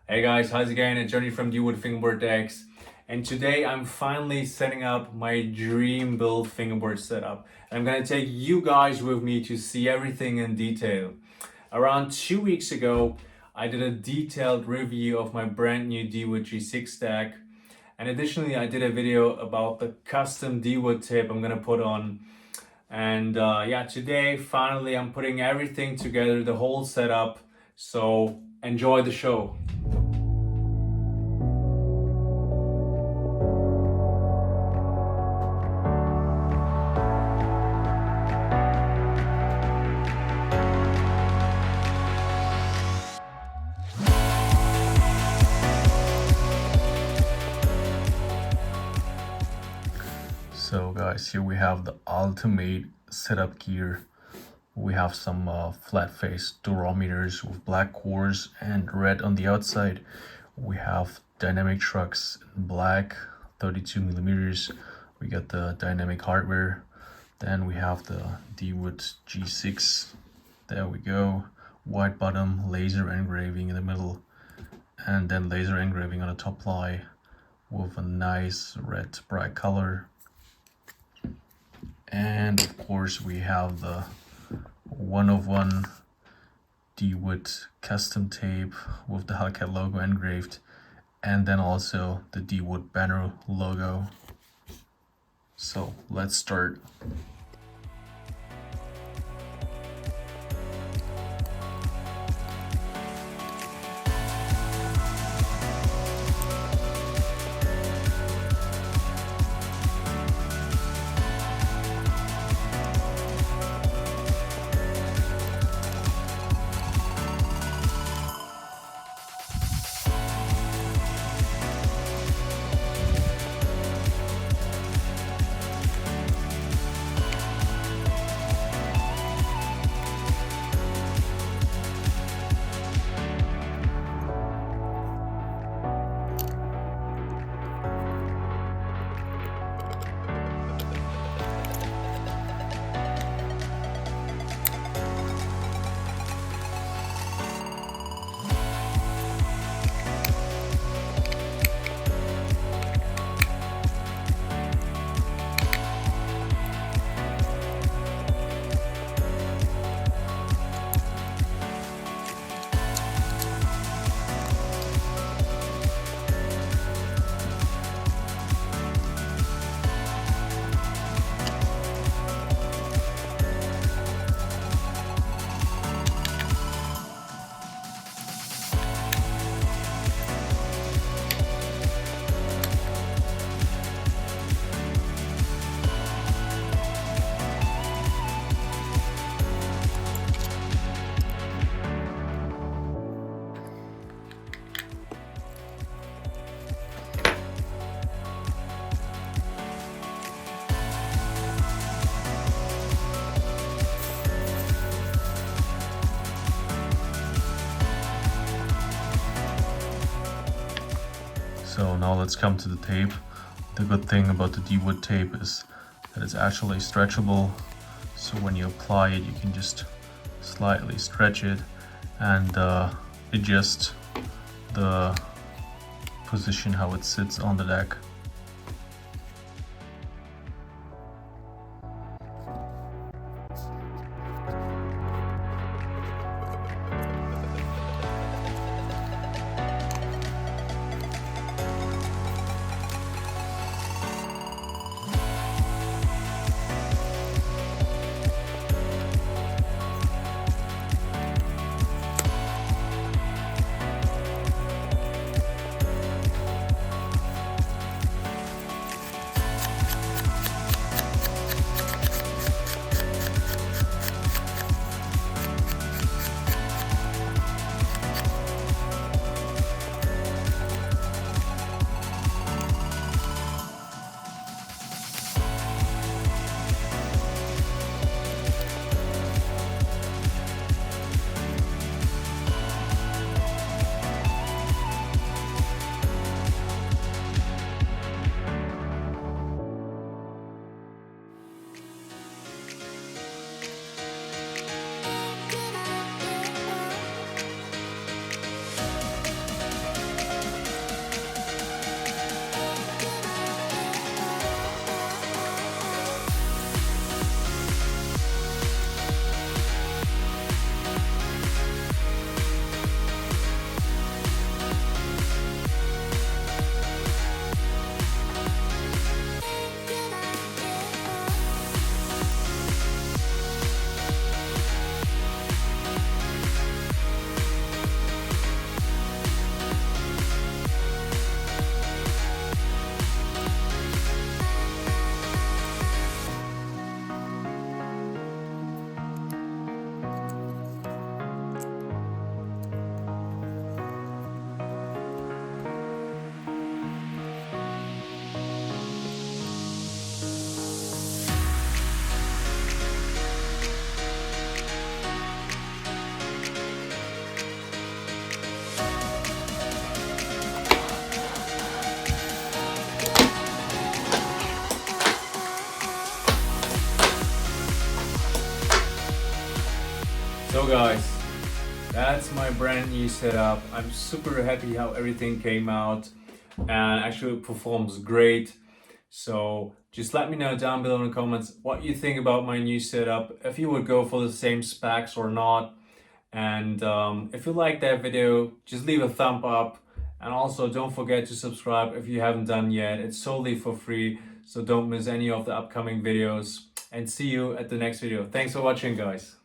Hey guys, how's it going? It's Johnny from D-Wood Fingerboard Decks. And today I'm finally setting up my dream build fingerboard setup. And I'm gonna take you guys with me to see everything in detail. Around 2 weeks ago, I did a detailed review of my brand new D-Wood G6 deck. And additionally, I did a video about the custom D-Wood tip I'm gonna put on. And yeah, today, finally, I'm putting everything together, the whole setup. So enjoy the show. So guys, here we have the ultimate setup gear. We have some FlatFace durometers with black cores and red on the outside. We have dynamic trucks in black, 32 millimeters. We got the dynamic hardware. Then we have the D-Wood G6. There we go. White bottom, laser engraving in the middle, and then laser engraving on the top ply with a nice red bright color. And of course we have the 1/1 D-Wood custom tape with the Hellcat logo engraved, and then also the D-Wood banner logo. So let's start. So now let's come to the tape. The good thing about the D-Wood tape is that it's actually stretchable. So when you apply it, you can just slightly stretch it and adjust the position how it sits on the deck. guys, that's my brand new setup. I'm super happy how everything came out and actually it performs great. So just let me know down below in the comments what you think about my new setup, if you would go for the same specs or not. And if you like that video, just leave a thumb up. And also don't forget to subscribe if you haven't done yet. It's solely for free, so don't miss any of the upcoming videos. And see you at the next video. Thanks for watching, guys.